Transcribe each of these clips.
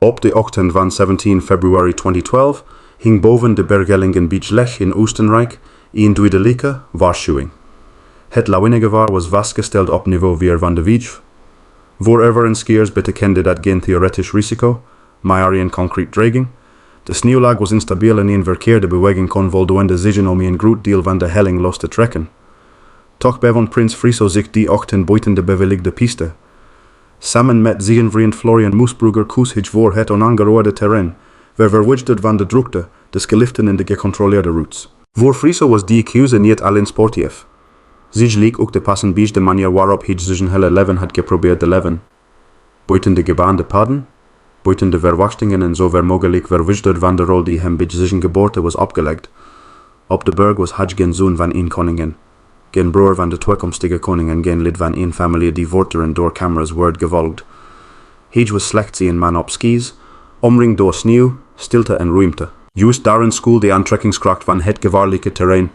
Op de ochtend van 17 februari 2012 hing boven de bergellingen Beach in Oostenrijk een duidelijke waarschuwing. Het lawinengevaar was vastgesteld op niveau 4 van de Wieg. Voor skiers betekende dat geen theoretisch risico, maar een concreet dreiging. De sneeuwlaag was instabiel en een verkeerde beweging kon voldoende zijn om een groot deel van de helling los te trekken. Toch bevond Prins Friso zich die ochtend buiten de bewilligde piste. Samen met zijn vriend Florian Moesbrugger koos hij voor het onaangeroerde terrein, verwiderd van de drukte, de geliften en de gecontroleerde routes. Voor Friso was die keuze niet alleen sportief. Zich leek ook te passen bij de manier waarop hij zijn hele leven had geprobeerd te leven. Buiten de gebaande paden, buiten de verwachtingen en zover mogelijk verwiderd van de rol die hem bij zijn geboorte was opgelegd. Op de berg was hij geen zoon van een koningin, geen broer van de toekomstige koning en geen lid van een familie die voortdurend door camera's werd gevolgd. Hij was slechts een man op skis, omringd door sneeuw, stilte en ruimte. Juist daarin school de aantrekkingskracht van het gevaarlijke terrein.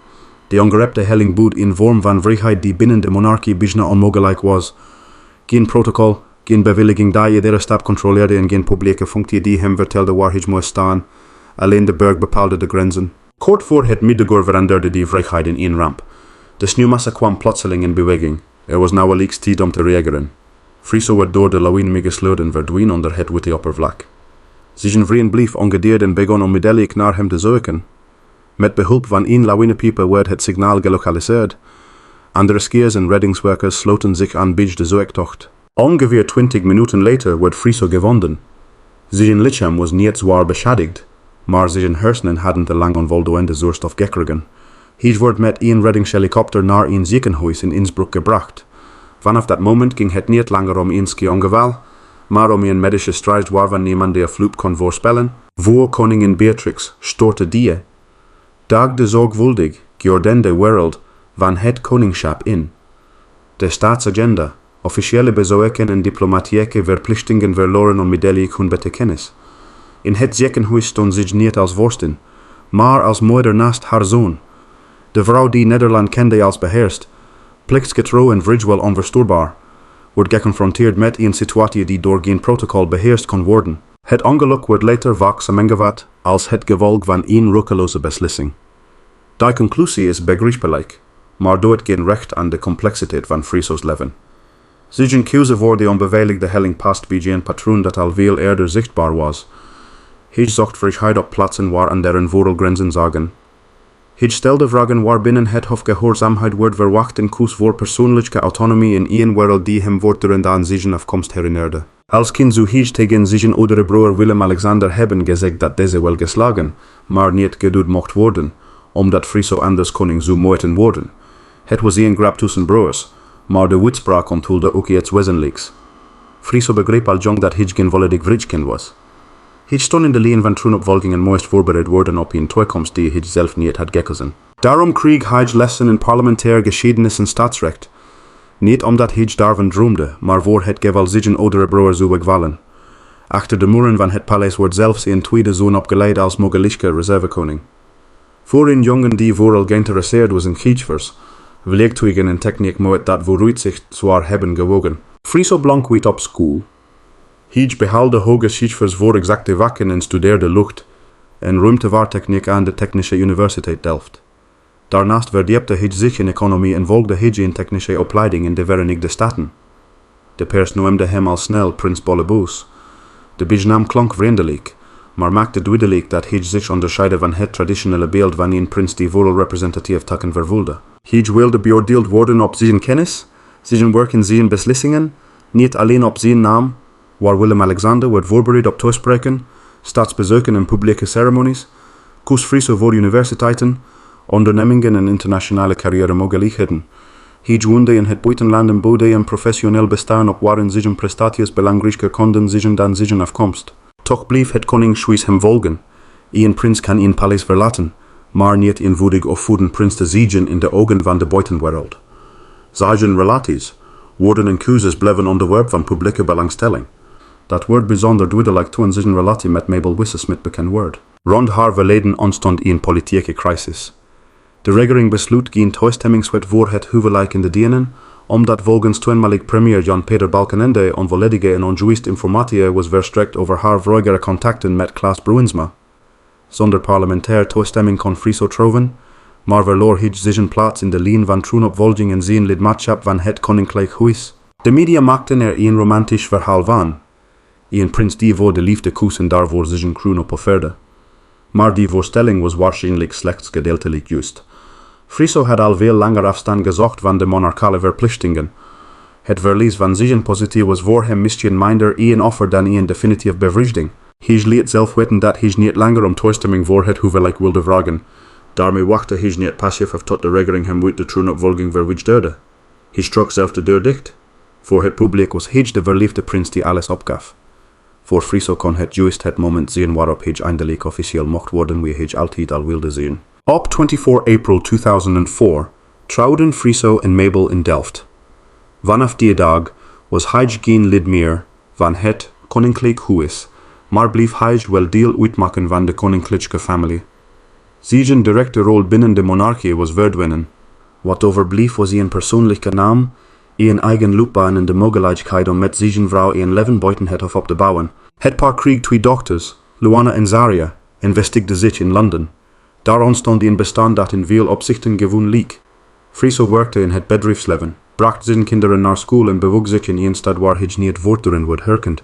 De ongerepte helling bood in vorm van vrijheid die binnen de monarchie bijna onmogelijk was. Geen protocol, geen bewilliging die iedere stap controleerde en geen publieke functie die hem vertelde waar hij moest staan. Alleen de berg bepaalde de grenzen. Kort voor het middaguur veranderde die vrijheid in één ramp. De sneeuwmassa kwam plotseling in beweging. Er was nauwelijks tijd om te reageren. Friso werd door de lawine meegesleurd en verdween onder het witte oppervlak. Zijn vriend bleef ongedeerd en begon onmiddellijk naar hem te zoeken. Met behulp van één lawinepieper werd het signaal gelokaliseerd. Andere skiers en reddingswerkers sloten zich aan bij de zoektocht. Ongeveer 20 minuten later werd Friso gevonden. Zijn lichaam was niet zwaar beschadigd, maar zijn hersenen hadden te lang onvoldoende zuurstof gekregen. Hij werd met een reddingshelikopter naar een ziekenhuis in Innsbruck gebracht. Vanaf dat moment ging het niet langer om een ski-ongeval, maar om een medische strijd waarvan niemand de afloop kon voorspellen. Voor koningin Beatrix stortte die dag de zorgvuldig geordende wereld van het koningschap in. De staatsagenda, officiële bezoeken en diplomatieke verplichtingen verloren onmiddellijk hun betekenis. In het ziekenhuis stond zich niet als vorstin, maar als moeder naast haar zoon. De vrouw die Nederland kende als beheerst, plichtsgetrouw en vrijwel onverstoorbaar, wordt geconfronteerd met een situatie die door geen protocol beheerst kon worden. Het ongeluk wordt later vaak samengevat als het gevolg van één roekeloze beslissing. Die conclusie is begrijpelijk, maar doet geen recht aan de complexiteit van Friso's leven. Zijn keuze voor de onbeveiligde helling past bij een patroon dat al veel eerder zichtbaar was. Hij zocht vrijheid op plaatsen waar anderen vogelgrenzen zagen. Hij stelde vragen waarbinnen het hofgehoorzaamheid wordt verwacht en koos voor persoonlijke autonomie in een wereld die hem voortdurend aan zijn afkomst herinnerde. Als kind zou hij tegen zijn oudere broer Willem-Alexander hebben gezegd dat deze wel geslagen, maar niet gedood mocht worden, omdat Friso anders koning zou moeten worden. Het was een grap tussen broers, maar de uitspraak onthulde ook iets wezenlijks. Friso begreep al jong dat hij geen volledig vrijkind was. Hij stond in de lijn van troonopvolging en moest voorbereid worden op een toekomst die hij zelf niet had gekozen. Daarom kreeg hij lessen in parlementair geschiedenis en staatsrecht. Niet omdat hij daarvan droomde, maar voor het geval zijn oudere broer zou wegvallen. Achter de muren van het paleis wordt zelfs een tweede zoon opgeleid als mogelijke reservekoning. Voor een jongen die vooral geïnteresseerd was in gietsvers, werktuigen en techniek moet dat vooruit zich zwaar hebben gewogen. Friso blank weet op school. Hij behaalde hoge cijfers voor exacte vakken en studeerde lucht- en ruimtevaarttechniek aan de Technische Universiteit Delft. Daarnaast verdiepte hij zich in economie en volgde hij een technische opleiding in de Verenigde Staten. De pers noemde hem al snel Prins Bolleboos. De bijnaam klonk vriendelijk, maar maakte duidelijk dat hij zich onderscheidde van het traditionele beeld van een prins die vooral representatief taken vervulde. Hij wilde beoordeeld worden op zijn kennis, zijn werk en zijn beslissingen, niet alleen op zijn naam, waar Willem-Alexander werd voorbereid op toespreken, staatsbezoeken en publieke ceremonies, koos Friso voor universiteiten, ondernemingen en internationale carrière-mogelijkheden. Hij woonde in het buitenland en bouwde een professioneel bestaan op waarin zijn prestaties belangrijker konden zijn dan zijn afkomst. Toch bleef het koningshuis hem volgen. Een prins kan een paleis verlaten, maar niet eenvoudig of voeden prins te zijn in de ogen van de buitenwereld. Zijn relaties, woorden en keuzes bleven onderwerp van publieke belangstelling. Dat wordt bijzonder duidelijk toen zijn relatie met Mabel Wisse Smit bekend werd. Rond haar verleden ontstond een politieke crisis. De regering besloot geen toestemmingswet voor het huwelijk in te dienen, omdat volgens toenmalig premier Jan-Peter Balkenende onvolledige en onjuiste informatie was verstrekt over haar vroegere contacten met Claus Bruinsma. Zonder parlementair toestemming kon Friso troven, maar verloor hij zijn plaats in de lijn van troonopvolging en zijn lidmaatschap van het Koninklijk Huis. De media maakten er een romantisch verhaal van. Een prins die voor de liefde koos en daarvoor zijn kroon opofferde. Maar die voorstelling was waarschijnlijk slechts gedeeltelijk juist. Friso had al veel langer afstand gezocht van de monarchale verplichtingen. Het verlies van zijn positie was voor hem misschien minder een offer dan een definitieve bevrijding. Hij liet zelf weten dat hij niet langer om toestemming voor het huwelijk wilde vragen. Daarmee wachtte hij niet passief tot de regering hem uit de troonopvolging verwijderde. Hij trok zelf de deur dicht. Voor het publiek was hij de verliefde prins die alles opgaf. Voor Friso kon het juist het moment zijn waarop hij eindelijk officieel mocht worden wie hij altijd al wilde zijn. Op 24 April 2004 trouwden Friso en Mabel in Delft. Vanaf die dag was hij geen lid meer van het Koninklijk Huis, maar bleef hij wel deel uitmaken van de Koninklijke Familie. Zijn directe rol binnen de monarchie was verdwenen. Wat overbleef was een persoonlijke naam, een eigen loopbaan en de mogelijkheid om met zijn vrouw een leven buiten het hof op te bouwen. Het paar kreeg twee dochters, Luana en Zaria, en vestigde zich in Londen. Daar ontstond een bestaan dat in veel opzichten gewoon leek. Friso werkte in het bedrijfsleven, bracht zijn kinderen naar school en bewoog zich in een stad waar hij niet voortdurend werd herkend.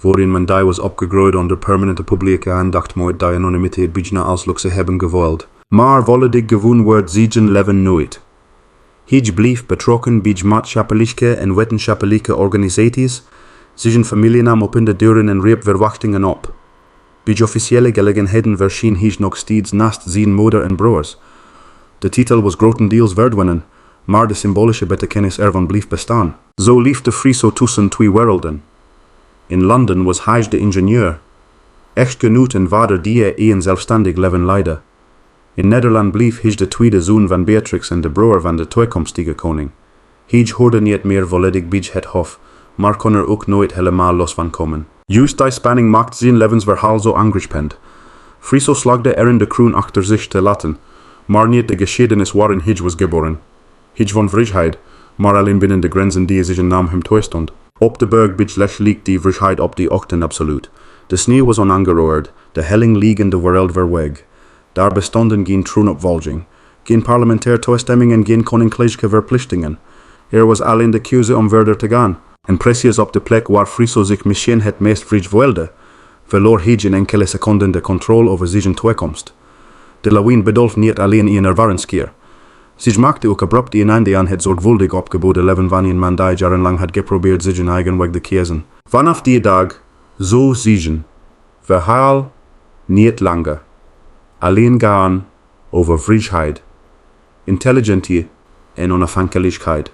Waarin men die was opgegroeid onder permanente publieke aandacht moet die anonimiteit bijna als luxe hebben gewild. Maar volledig gewoon werd zijn leven nooit. Hij bleef betrokken bij maatschappelijke en wetenschappelijke organisaties, zijn familie nam op in de deuren en riep verwachtingen op. Bij officiële gelegenheden verscheen hij nog steeds naast zijn moeder en broers. De titel was grotendeels verdwenen, maar de symbolische betekenis ervan bleef bestaan. Zo leefde Friso tussen twee werelden. In Londen was hij de ingenieur, echtgenoot en vader die een zelfstandig leven leidde. In Nederland bleef hij de tweede zoon van Beatrix en de broer van de toekomstige koning. Hij hoorde niet meer volledig bij het hof, maar kon er ook nooit helemaal los van komen. Juist die spanning maakt zijn levensverhaal zo aangrijpend. Friso slagde erin de kroon achter zich te laten, maar niet de geschiedenis waarin hij was geboren. Hij van vrijheid, maar alleen binnen de grenzen die zijn naam hem toestond. Op de berg Bijlech liep die vrijheid op die ochtend absoluut. De sneeuw was onaangeroerd, de helling liegen de wereld verweg. Daar bestonden geen troonopvolging, geen parlementaire toestemming en geen koninklijke verplichtingen. Er was alleen de keuze om verder te gaan. En precies op de plek waar Friso zich misschien het meest vrij voelde, verloor hij in enkele seconden de controle over zijn toekomst. De lawine bedolf niet alleen een ervaringskeer. Zij maakte ook abrupt een einde aan het zorgvuldig opgeboden leven van een man die jarenlang had geprobeerd zijn eigen weg te kiezen. Vanaf die dag, zo zijn verhaal niet langer. Alleen gaan over vrijheid, intelligentie en onafhankelijkheid.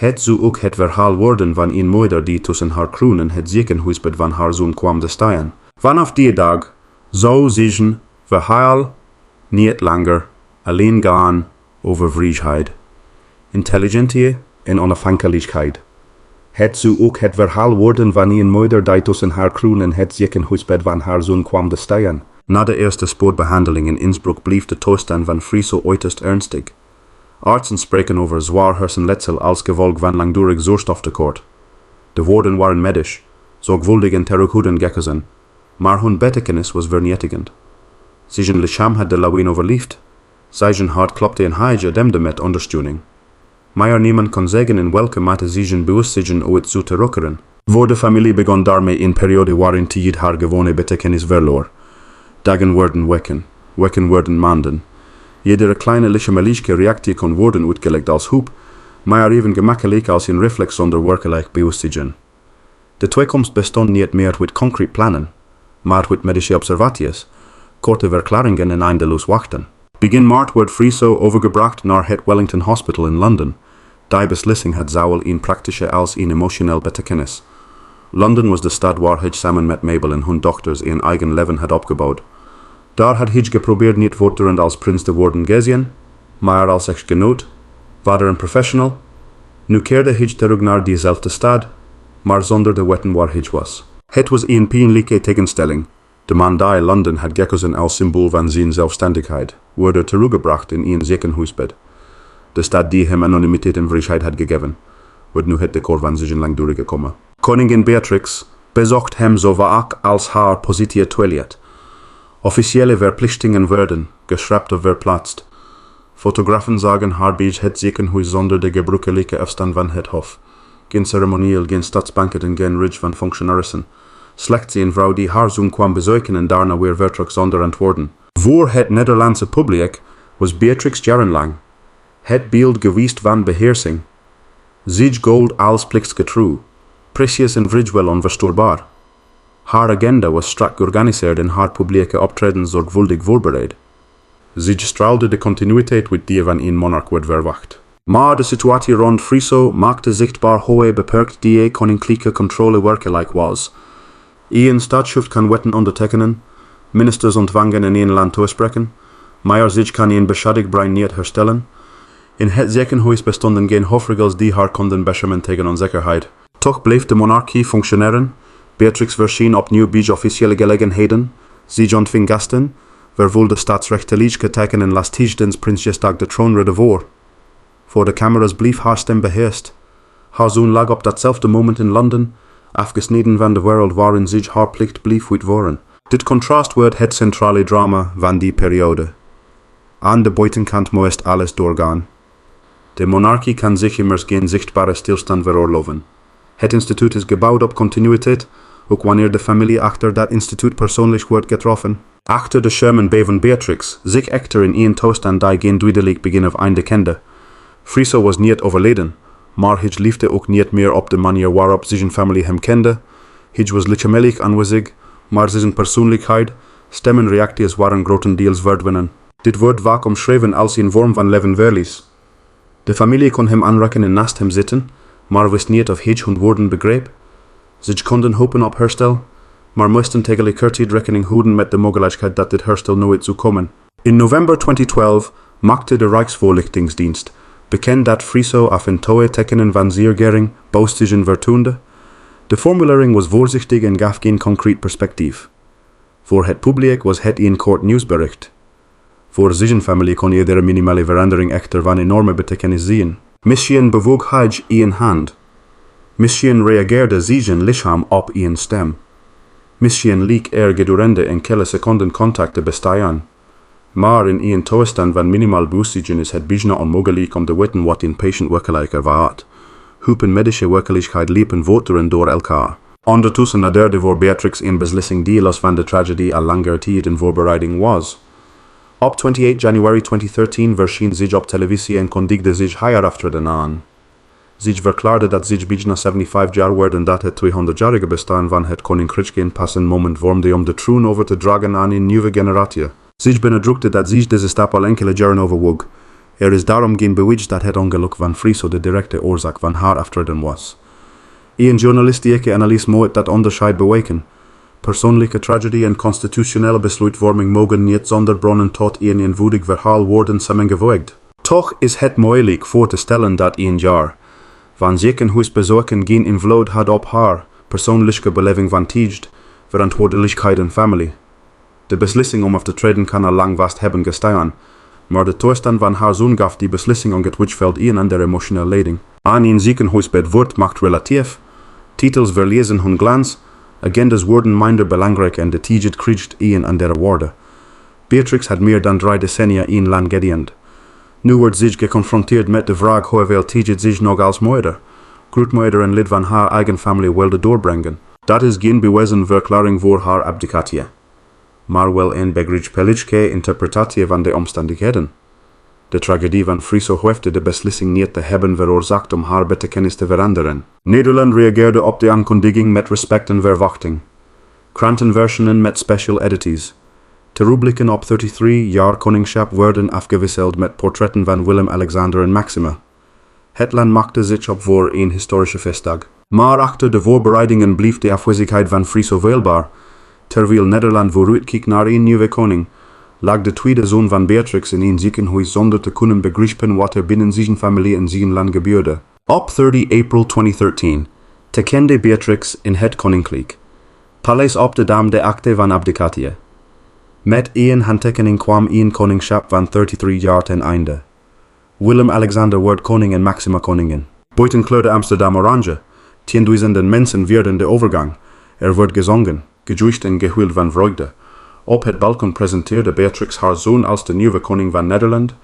Het zou ook het verhaal worden van een moeder die tussen haar kroon en het ziekenhuisbed van haar zoon kwam te staan. Vanaf die dag zou zijn verhaal niet langer alleen gaan over vrijheid, intelligentie en onafhankelijkheid. Het zou ook het verhaal worden van een moeder die tussen haar kroon en het ziekenhuisbed van haar zoon kwam te staan. Na de eerste spoedbehandeling in Innsbruck bleef de toestand van Friso uiterst ernstig. Artsen spreken over zwaar hersenletsel als gevolg van langdurig zuurstoftekort. De woorden waren medisch, zorgvuldig en terughoudend gekozen, maar hun betekenis was vernietigend. Zijn lichaam had de lawine overleefd, zijn hart klopte en hij gedemde met ondersteuning. Maar niemand kon zeggen in welke mate zijn bewustzijn ooit zou terugkeren. Voor de familie begon daarmee een periode waarin tijd haar gewone betekenis verloor. Dagen werden weken werden maanden. Iedere kleine lichamelijke reactie kon worden uitgelegd als hoop, maar even gemakkelijk als een reflex zonder werkelijk bewustzijn. De toekomst bestond niet meer uit concrete plannen, maar uit medische observaties, korte verklaringen en eindeloos wachten. Begin maart werd Friso overgebracht naar het Wellington Hospital in Londen. Die beslissing had zowel een praktische als een emotioneel betekenis. Londen was de stad waar hij samen met Mabel en hun dochters een eigen leven had opgebouwd. Daar had hij geprobeerd niet voortdurend als prins te worden gezien, maar als echtgenoot, vader en professional. Nu keerde hij terug naar diezelfde stad, maar zonder de weten waar hij was. Het was een pijnlijke tegenstelling. De man die Londen had gekozen als symbool van zijn zelfstandigheid, werd teruggebracht in een ziekenhuisbed. de stad die hem anonimiteit en vrijheid had gegeven, wordt nu het decor van zich lang doorgekomen. Koningin Beatrix bezocht hem zo vaak als haar positie toeliet. Officiële verplichtingen werden geschrapt of verplaatst. Fotografen zagen haar bij het ziekenhuis zonder de gebruikelijke afstand van het hof. Geen ceremonieel, geen stadsbanket en geen ridge van functionarissen. Slechts een vrouw die haar zoon kwam bezoeken en daarna weer vertrok zonder antwoorden. Voor het Nederlandse publiek was Beatrix jarenlang het beeld geweest van beheersing. Zij gold als plichtsgetrouw, precies en vrijwel onverstoorbaar. Haar agenda was strak georganiseerd en haar publieke optreden zorgvuldig voorbereid. Zij straalde de continuïteit met die van een monarch werd verwacht. Maar de situatie rond Friso maakte zichtbaar hoe beperkt die koninklijke controle werkelijk was. Een staatshoofd kan wetten ondertekenen, ministers ontvangen en een land toespreken, maar zich kan een beschadigd brein niet herstellen. In het ziekenhuis bestonden geen hofregels die haar konden beschermen tegen onzekerheid. Toch bleef de monarchie functioneren. Beatrix verscheen opnieuw bij officiële gelegenheden. Zij ontving gasten, vervulde staatsrechtelijke taken en las tijdens Prinsjesdag de troonrede voor. Voor de camera's bleef haar stem beheerst. Haar zoon lag op datzelfde moment in Londen, afgesneden van de wereld waarin zich haar plicht bleef uitvoeren. Dit contrast wordt het centrale drama van die periode. Aan de buitenkant moest alles doorgaan. De monarchie kan zich immers geen zichtbare stilstand veroorloven. Het instituut is gebouwd op continuïteit, ook wanneer de familie achter dat instituut persoonlijk wordt getroffen. Achter de schermen beven Beatrix zich echter in een toestand die geen duidelijk begin of einde kende. Friso was niet overleden, maar hij liefde ook niet meer op de manier waarop zijn familie hem kende. Hij was lichamelijk aanwezig, maar zijn persoonlijkheid, stem en reacties waren grotendeels verdwenen. Dit wordt vaak omschreven als een vorm van levenverlies. De familie kon hem aanraken en naast hem zitten, maar wist niet of hij hun woorden begreep. Zij konden hopen op herstel, maar moesten tegelijkertijd rekening houden met de mogelijkheid dat dit herstel nooit zou komen. In november 2012 maakte de Rijksvoorlichtingsdienst bekend dat Friso af en toe tekenen van zeergering boostigen vertoonde. De formulering was voorzichtig en gaf geen concreet perspectief. Voor het publiek was het een kort nieuwsbericht. Voor zijn familie kon iedere minimale verandering echter van enorme betekenis zien. Misschien bewoog hij een hand. Misschien reageerde zijn lichaam op een stem. Misschien leek gedurende enkele seconden contact te bestaan. Maar in een toestand van minimaal bewustzijn is het bijna onmogelijk om te weten wat een patiënt werkelijk ervaart. Hoepen medische werkelijkheid liepen voortdurend door elkaar. Ondertussen naderde voor Beatrix een beslissing die los van de tragedie al langer tijd in voorbereiding was. Op 28 Januari 2013 verscheen zij op televisie en kondigde zich haar aftreden aan. Zij verklaarde dat zij bijna 75 jaar werd en dat het 200-jarige bestaan van het Koninklijke een passend moment vormde om de troon over te dragen aan een nieuwe generatie. Zij benadrukte dat zij deze stap al enkele jaren overwoog. Er is daarom geen bewijs dat het ongeluk van Friso de directe oorzaak van haar aftreden was. Een journalistieke analyse moet dat onderscheid bewijken. Persoonlijke tragedie en constitutionele besluitvorming mogen niet zonder bronnen tot een eenvoudig verhaal worden samengevoegd. Toch is het moeilijk voor te stellen dat een jaar van ziekenhuisbezoeken geen invloed had op haar persoonlijke beleving van tijd, verantwoordelijkheid en familie. De beslissing om af te treden kan al lang vast hebben gestaan, maar de toestand van haar zoon gaf die beslissing ongetwijfeld een andere emotionele leiding. Aan een ziekenhuisbed wordt macht relatief, titels verliezen hun glans, agendas worden minder belangrijk en de tijd krijgt een andere waarde. Beatrix had meer dan 3 decennia een land gediend. Nu wordt zich geconfronteerd met de vraag hoeveel tijd zich nog als moeder, grootmoeder en lid van haar eigen familie wilde doorbrengen. Dat is geen bewezen verklaring voor haar abdicatie, maar wel een begrijpelijke interpretatie van de omstandigheden. De tragedie van Friso hoefde de beslissing niet te hebben veroorzaakt om haar betekenis te veranderen. Nederland reageerde op de aankondiging met respect en verwachting. Krantenversionen met special edities. Terublikken op 33 jaar koningschap werden afgewisseld met portretten van Willem-Alexander en Maxima. Het land maakte zich op voor een historische feestdag. Maar achter de voorbereidingen bleef de afwezigheid van Friso veelbaar. Terwijl Nederland vooruitkeek naar een nieuwe koning, lag de tweede zoon van Beatrix in een ziekenhuis zonder te kunnen begrijpen wat er binnen zijn familie en zijn land gebeurde. Op 30 April 2013 tekende Beatrix in het Koninklijk Paleis op de Dam de akte van abdicatie. Met een handtekening kwam een koningschap van 33 jaar ten einde. Willem-Alexander wordt koning en Maxima koningin. Buiten kleurde Amsterdam oranje. 10.000 mensen vierden de overgang. Er wordt gezongen, gejuicht en gehuild van vreugde. Op het balkon presenteerde Beatrix haar zoon als de nieuwe koning van Nederland.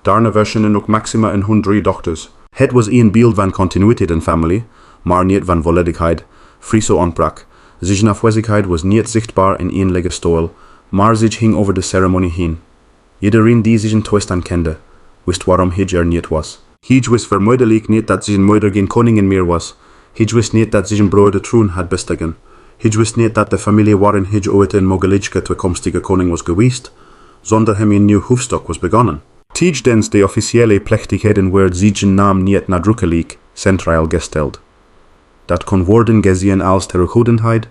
Daarna versionen ook Maxima en hun 3 dochters. Het was een beeld van continuïteit in familie, maar niet van volledigheid. Friso ontbrak. Zijn afwezigheid was niet zichtbaar in enige stoel, maar zich hing over de ceremonie heen. Iedereen die zijn toestand kende, wist waarom hij er niet was. Hij wist vermoedelijk niet dat zijn moeder geen koningin meer was. Hij wist niet dat zijn broer de troon had bestigen. Hij wist niet dat de familie waarin hij ooit een mogelijke toekomstige koning was geweest, zonder hem een nieuw hoofdstuk was begonnen. Tijdens de officiële plechtigheden werd zijn naam niet nadrukkelijk centraal gesteld. Dat kon worden gezien als terughoudendheid,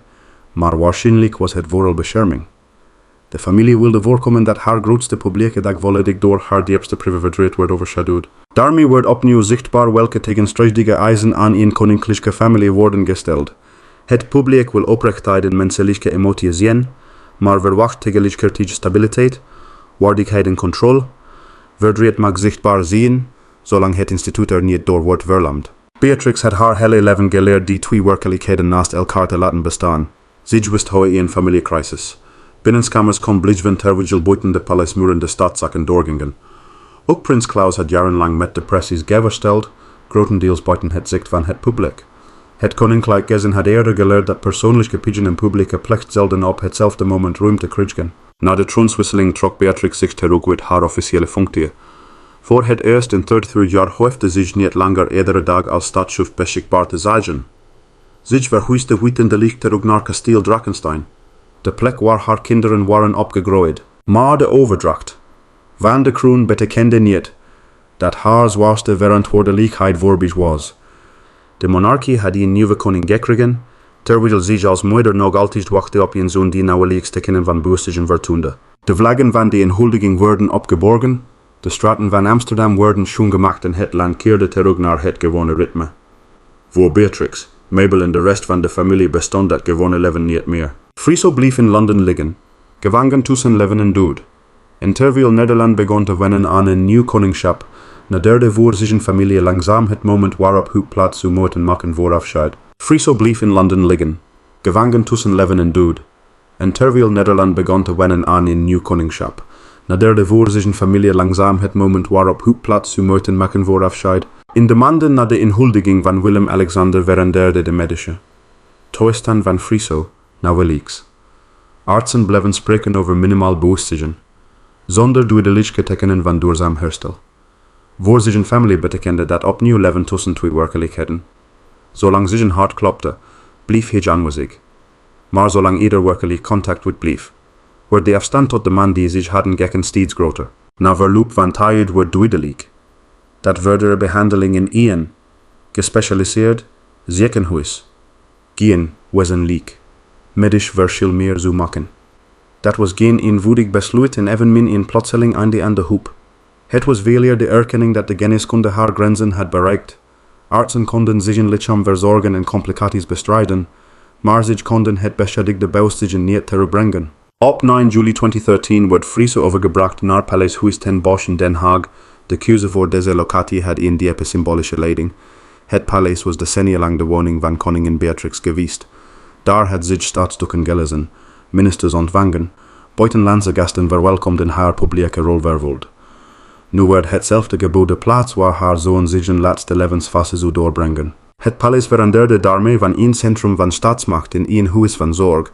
maar waarschijnlijk was het vooral bescherming. De familie wilde voorkomen dat haar grootste publieke dag volledig door haar diepste privéverdriet werd overschaduwd. Daarmee werd opnieuw zichtbaar welke tegenstrijdige eisen aan een koninklijke familie worden gesteld. Het publiek wil oprechtheid en menselijke emoties zien, maar verwacht tegelijkertijd stabiliteit, waardigheid en controle. Verdriet mag zichtbaar zien, zolang het instituut er niet door wordt verlamd. Beatrix had haar hele leven geleerd die 2 werkelijkheden naast elkaar te laten bestaan. Zij wist hoe een familiecrisis. Binnenskamers kon blijven terwijl buiten de paleismuren de staatszaken doorgingen. Ook prins Claus had jarenlang met depressies geworsteld, grotendeels buiten het zicht van het publiek. Het Koninklijk Huis had eerder geleerd dat persoonlijke pigeon en publieke plicht zelden op hetzelfde moment ruimte krijgen. Na de troonswisseling trok Beatrix zich terug uit haar officiële functie. Voor het eerst in 33 jaar hoefde zich niet langer iedere dag als staatshoofd beschikbaar te zijn. Zij verhuisde uiteindelijk terug naar kasteel Drakenstein, de plek waar haar kinderen waren opgegroeid. Maar de overdracht van de kroon betekende niet dat haar zwaarste verantwoordelijkheid voorbij was. De monarchie had een nieuwe koning gekregen, terwijl zij als moeder nog altijd wachtte op een zoon die nauwelijks tekenen van bewustzijn vertoonde. De vlaggen van de inhuldiging werden opgeborgen, de straten van Amsterdam werden schoongemaakt en het land keerde terug naar het gewone ritme. Voor Beatrix, Mabel en de rest van de familie bestond dat gewone leven niet meer. Friso bleef in Londen liggen, gevangen tussen leven en dood. En terwijl Nederland begon te wennen aan een nieuw koningschap, naderde voor zijn familie langzaam het moment waarop hij plaats zou moeten maken voor afscheid. Friso bleef in Londen liggen, gevangen tussen leven en dood. En terwijl Nederland begon te wennen aan een nieuw koningschap, naderde voor zijn familie langzaam het moment waarop hij plaats zou moeten maken voor afscheid. In de maanden na de inhuldiging van Willem-Alexander veranderde de medische toestand van Friso nauwelijks. Artsen bleven spreken over minimaal bewustzijn, zonder duidelijke tekenen van duurzaam herstel. Voor zijn familie betekende dat opnieuw leven tussen 2 werkelijkheden. Zolang zijn hart klopte, bleef hij aanwezig. Maar zolang ieder werkelijk contact with bleef, werd de afstand tot de man die zich hadden gekend steeds groter. Na verloop van tijd werd duidelijk dat verdere behandeling in één gespecialiseerd ziekenhuis geen wezenlijk medisch verschil meer zou maken. Dat was geen eenvoudig besluit en evenmin een plotseling einde aan de hoop. Het was veeleer de erkenning dat de geneeskunde haar grenzen had bereikt. Artsen konden zijn lichaam verzorgen en complicaties bestrijden, maar zij konden het beschadigde bewustzijn niet terugbrengen. Op 9 juli 2013 werd Friso overgebracht naar Paleishuis ten Bosch in Den Haag. De keuze voor deze locatie had een diepe symbolische leiding. Het paleis was decennia lang de woning van koningin Beatrix geweest. Daar had zich staatsstukken gelezen, ministers ontvangen, buitenlandse gasten verwelkomd en haar publieke rol vervuld. Nu werd hetzelfde gebouw de plaats waar haar zoon zijn laatste levensfase zou doorbrengen. Het paleis veranderde daarmee van één centrum van staatsmacht in één huis van zorg.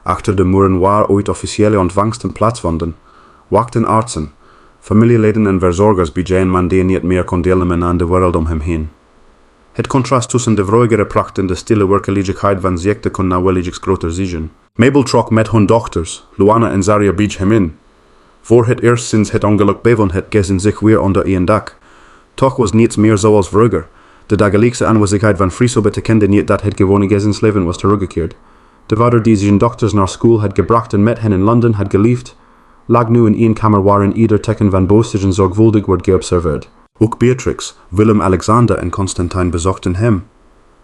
Achter de muren waar ooit officiële ontvangsten plaatsvonden, wachten artsen, familieleden en verzorgers bij een man die niet meer kon deelnemen aan de wereld om hem heen. Het contrast tussen de vroegere pracht en de stille werkelijkheid van ziekte kon nauwelijks groter zijn. Mabel trok met hun dochters, Luana en Zaria, bij hem in. Voor het eerst sinds het ongeluk bevonden het gezin zich weer onder één dak. Toch was niets meer zoals vroeger. De dagelijkse aanwezigheid van Friso betekende niet dat het gewone gezinsleven was teruggekeerd. De vader die zijn dochters naar school had gebracht en met hen in Londen had geliefd, lag nu in één kamer waarin ieder teken van bewustzijn zorgvuldig wordt geobserveerd. Ook Beatrix, Willem-Alexander en Constantijn bezochten hem.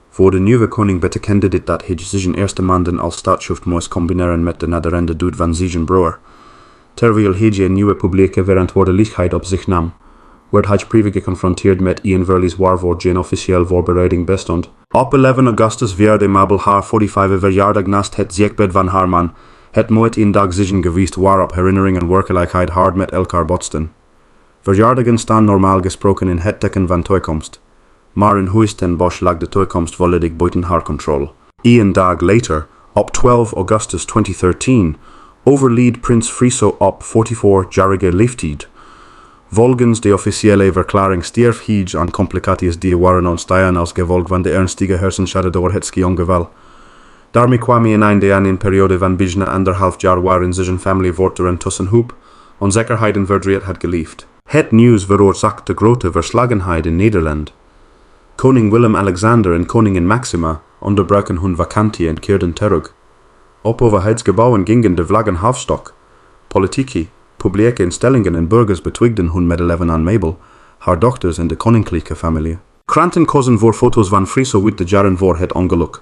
Voor de nieuwe koning betekende dit dat hij zijn eerste maanden als staatshoofd moest combineren met de naderende dood van zijn broer. Terwijl hij een nieuwe publieke verantwoordelijkheid op zich nam, werd hij previa geconfronteerd met Ian Verley's waarvoor geen officieel voorbereiding bestond. Op 11 augustus vierde Mabel haar 45 verjaardag naast het ziekbed van haar man. Het nooit een dag zigen geweest waarop herinnering en werkelijkheid hard met elkaar botsten. Verjaardagen staan normaal gesproken in het teken van toekomst. Maar in huis ten bosch lag de toekomst volledig buiten haar controle. Een dag later, op 12 augustus 2013, overleed Prins Friso op 44-jarige leeftijd. Volgens de officiële verklaring stierf hij aan complicaties die waren ontstaan als gevolg van de ernstige hersenschade door het ski-ongeluk. Daarmee kwam hij een einde aan een periode van bijna 1,5 jaar waarin zijn familie voortdurend tussen hoop, onzekerheid en verdriet had geleefd. Het nieuws veroorzaakte grote verslagenheid in Nederland. Koning Willem-Alexander en koningin Maxima onderbraken hun vakantie en keerden terug. Op overheidsgebouwen gingen de vlaggen halfstok. Politici, publieke instellingen en burgers betwigden hun medeleven aan Mabel, haar dochters en de Koninklijke Familie. Kranten kozen voor foto's van Friso uit de jaren voor het ongeluk.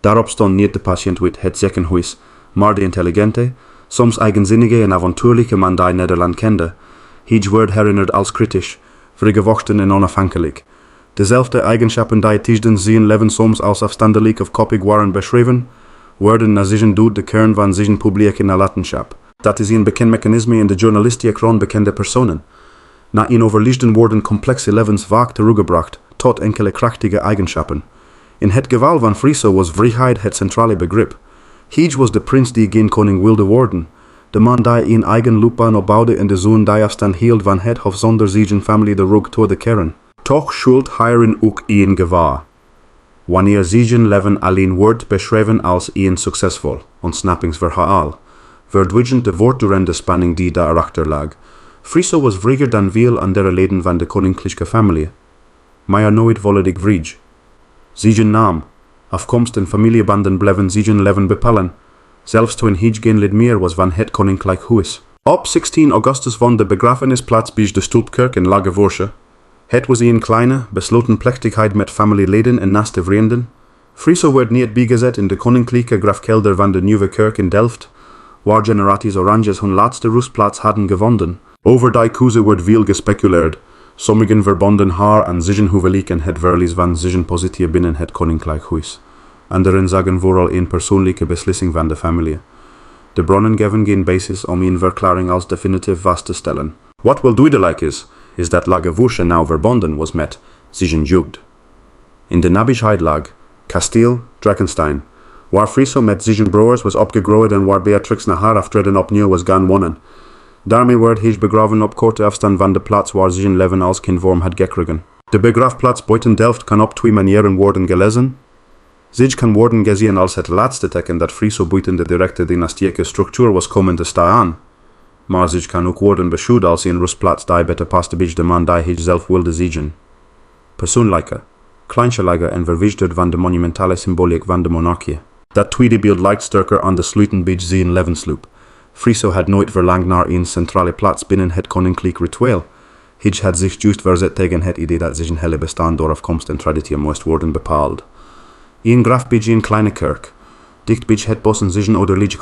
Daarop stond niet de patiënt uit het ziekenhuis, maar de intelligente, soms eigenzinnige en avontuurlijke man die Nederland kende. Hij werd herinnerd als kritisch, vrijgevochten en onafhankelijk. Dezelfde eigenschappen die tijdens zijn leven soms als afstandelijk of koppig waren beschreven, werden na zijn dood de kern van zijn publieke nalatenschap. Dat is een bekend mechanisme in de journalistiek rond bekende personen. Na een overlijden worden complexe levens vaak teruggebracht tot enkele krachtige eigenschappen. In het geval van Friso was vrijheid het centrale begrip. Hij was de prins die geen koning wilde worden, de man die een eigen loopbaan opbouwde en de zoon die afstand hield van het hof zonder zijn familie de rug toe de keren. Toch schuld hierin ook een gevaar. Wanneer zijn leven alleen wordt beschreven als een succesvol ontsnappingsverhaal, verdwijnt de voortdurende spanning die daarachter lag. Friso was vrijer dan veel andere leden van de Koninklijke Familie, maar nooit volledig vrij. Zijn naam, afkomst en familiebanden bleven zijn leven bepalen, zelfs toen hij geen lid meer was van het Koninklijk Huis. Op 16 augustus vond de begrafenis plaats bij de Stulpkerk in Lagevorsche. Het was een kleine, besloten plechtigheid met familieleden en naaste vrienden. Friso werd niet bijgezet in de koninklijke grafkelder van de Nieuwe Kerk in Delft, waar generaties Oranjes hun laatste rustplaats hadden gevonden. Over die keuze werd veel gespeculeerd. Sommigen verbonden haar aan zijn huwelijk en het verlies van zijn positie binnen het Koninklijk Huis. Anderen zagen vooral een persoonlijke beslissing van de familie. De bronnen geven geen basis om een verklaring als definitief vast te stellen. Wat wel duidelijk is dat Lagevorsche nauw verbonden was met zijn jeugd. In de nabijheid lag kasteel Drakenstein, waar Friso met zijn broers was opgegroeid en waar Beatrix na haar aftreden opnieuw was gaan wonen. Daarmee werd hij begraven op korte afstand van de plaats waar zijn leven als kind vorm had gekregen. De begraafplaats buiten Delft kan op twee manieren worden gelezen. Zij kan worden gezien als het laatste teken dat Friso buiten de directe dynastieke structuur was komen te staan. Maar zij kan ook worden beschouwd als een rustplaats die beter paste bij de man die hij zelf wilde zien. Persoonlijke, kleinschalige en verwijderd van de monumentale symboliek van de monarchie. Dat tweede beeld lijkt sterker aan de sluiten bij zijn levensloop. Friso had nooit verlangd naar een centrale plaats binnen het koninklijk ritueel. Hij had zich juist verzet tegen het idee dat zijn hele bestaan door afkomst en traditie moest worden bepaald. Een graf bij een kleine kerk, dicht bij het bos en zijn ouderlijk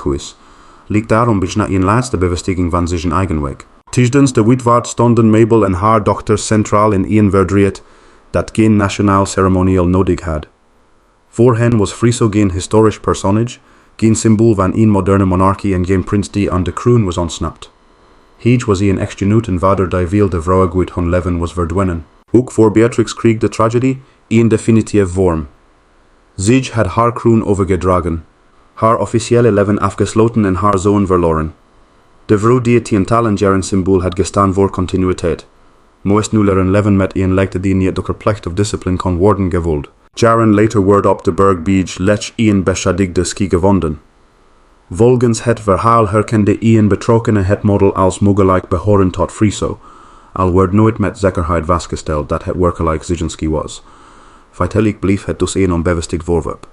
ligt daarom bijna een laatste bevestiging van zijn eigen weg. Tijdens de witwaart stonden Mabel en haar dochters centraal in een verdriet dat geen nationaal ceremonieel nodig had. Voor hen was Friso geen historisch personage, geen symbool van een moderne monarchie en geen prins die aan de kroon was ontsnapt. Hij was een echtgenoot en vader die veel de vrouwen uit hun leven was verdwenen. Ook voor Beatrix kreeg de tragedie een definitieve vorm. Zij had haar kroon overgedragen, haar officiële leven afgesloten en haar zoon verloren. De vrouw die tientallen jaren symbool had gestaan voor continuïteit, moest nu leren leven met een lekte die niet door plicht of discipline kon worden gevoeld. Jaren later werd op de berg Beach lech een beschadigde ski gevonden. Volgens het verhaal herkende een betrokkenen het model als mogelijk behoren tot Friso, al werd nooit met zekerheid vastgesteld dat het werkelijk zijn ski was. Feitelijk bleef het dus een onbevestigd voorwerp.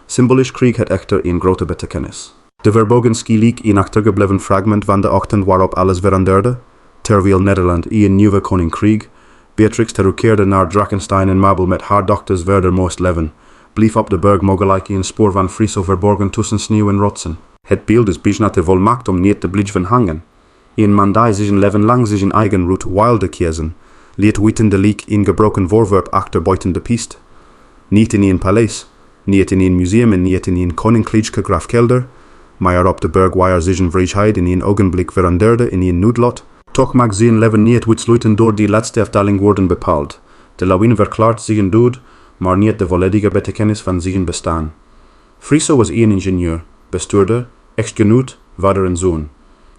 Symbolisch kreeg het echter een grote betekenis. De verbogen ski leek een achtergebleven fragment van de ochtend waarop alles veranderde, terwijl Nederland een nieuwe koning kreeg. Beatrix terugkeerde naar Drakenstein en Mabel met haar dochters verder moest leven, bleef op de berg mogelijk een spoor van Friso verborgen tussen sneeuw en rotsen. Het beeld is bijna te volmaakt om niet te blijven hangen. Een man die zijn leven lang zijn eigen route wilde kiezen, liet weten de leek een gebroken voorwerp achter buiten de piste. Niet in een paleis, niet in een museum en niet in een koninklijke grafkelder, maar op de berg waar zijn vrijheid in een ogenblik veranderde in een noodlot. Toch mag zijn leven niet uitsluitend door die laatste afdaling worden bepaald. De lawine verklaart zijn dood, maar niet de volledige betekenis van zijn bestaan. Friso was een ingenieur, bestuurder, echtgenoot, vader en zoon.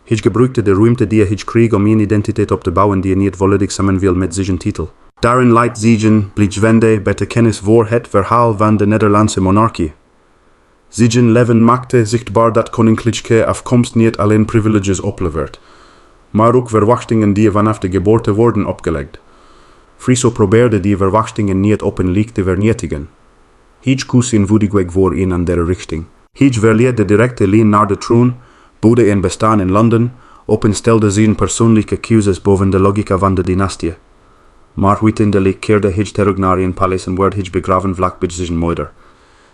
Hij gebruikte de ruimte die hij kreeg om een identiteit op te bouwen die niet volledig samenviel met zijn titel. Daarin leidt zijn blijvende betekenis voor het verhaal van de Nederlandse monarchie. Zijn leven maakte zichtbaar dat koninklijke afkomst niet alleen privileges oplevert, maar ook verwachtingen die vanaf de geboorte worden opgelegd. Friso probeerde die verwachtingen niet op een leek te vernietigen. Hij koos eenvoudigweg voor een andere richting. Hij verliet de directe lijn naar de troon, bouwde een bestaan in Londen, openstelde zijn persoonlijke keuzes boven de logica van de dynastie. Maar uiteindelijk keerde hij terug naar een paleis en werd hij begraven vlakbij zijn moeder.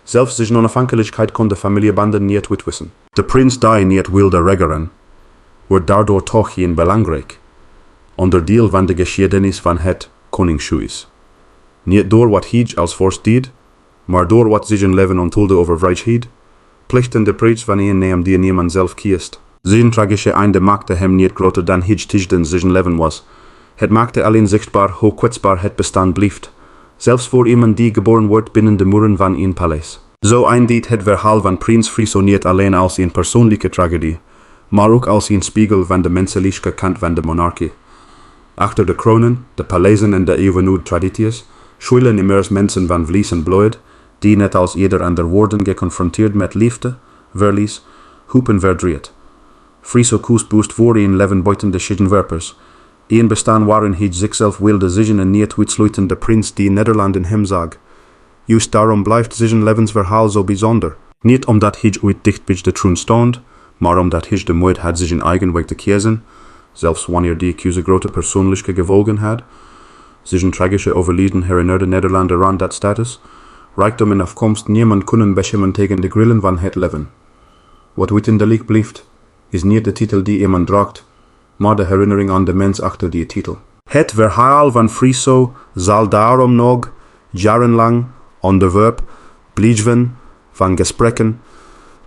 Zelfs zijn onafhankelijkheid kon de familiebanden niet uitwissen. De prins die niet wilde regeren, wordt daardoor toch geen belangrijk onderdeel van de geschiedenis van het Koningshuis. Niet door wat hij als vorst deed, maar door wat zijn leven onthulde over vrijheid, plicht en de prijs van een naam die niemand zelf kiest. Zijn tragische einde maakte hem niet groter dan hij tijdens zijn leven was. Het maakte alleen zichtbaar hoe kwetsbaar het bestaan blijft, zelfs voor iemand die geboren wordt binnen de muren van een paleis. Zo eindigt het verhaal van Prins Friso niet alleen als een persoonlijke tragedie, maar ook als een spiegel van de menselijke kant van de monarchie. Achter de kronen, de paleizen en de eeuwenoude tradities schuilen immers mensen van vlees en bloed, die net als ieder ander worden geconfronteerd met liefde, verlies, hoop en verdriet. Friso koos bewust voor een leven buiten de schijnwerpers, een bestaan waarin hij zichzelf wilde zien en niet uitsluitend de prins die Nederland in hem zag. Juist daarom blijft zijn levensverhaal zo bijzonder. Niet omdat hij ooit dicht bij de troon stond, maar omdat hij de moed had zijn eigen weg te kiezen, zelfs wanneer die keuze grote persoonlijke gevolgen had. Zijn tragische overlijden herinnerde Nederland aan dat status. Rijkdom en afkomst niemand kunnen beschermen tegen de grillen van het leven. Wat uiteindelijk blijft, is niet de titel die iemand draagt, maar de herinnering aan de mens achter die titel. Het verhaal van Friso zal daarom nog jarenlang onderwerp blijven van gesprekken,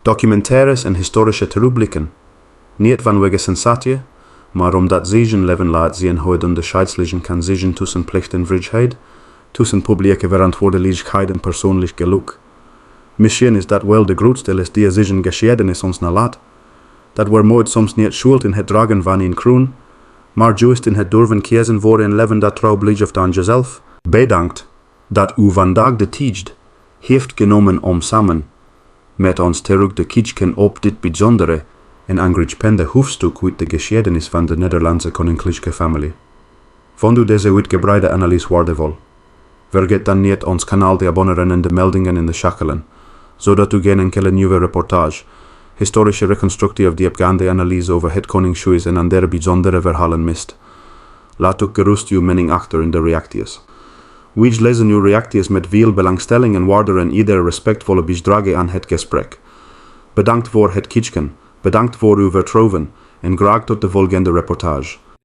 documentaires en historische terugblikken. Niet vanwege sensatie, maar omdat zijn leven laat zien hoe het onderscheidsliggen kan zijn tussen plicht en vrijheid, tussen publieke verantwoordelijkheid en persoonlijk geluk. Misschien is dat wel de grootste les die zijn geschiedenis ons nalaat. Dat we nooit soms niet schuld in het dragen van een kroon, maar juist in het durven kiezen voor een leven dat trouw blijft aan jezelf. Bedankt dat u vandaag de tijd heeft genomen om samen met ons terug te kijken op dit bijzondere en aangrijpende hoofdstuk uit de geschiedenis van de Nederlandse Koninklijke Familie. Vond u deze uitgebreide analyse waardevol? Vergeet dan niet ons kanaal te abonneren en de meldingen in te schakelen, zodat u geen enkele nieuwe reportage, historische reconstructie of diepgaande analyse over het Koningshuis en andere bijzondere verhalen mist. Laat ook gerust uw mening achter in de reacties. We lezen uw reacties met veel belangstelling en waarderen ieder respectvolle bijdrage aan het gesprek. Bedankt voor het kijken, bedankt voor uw vertrouwen en graag tot de volgende reportage.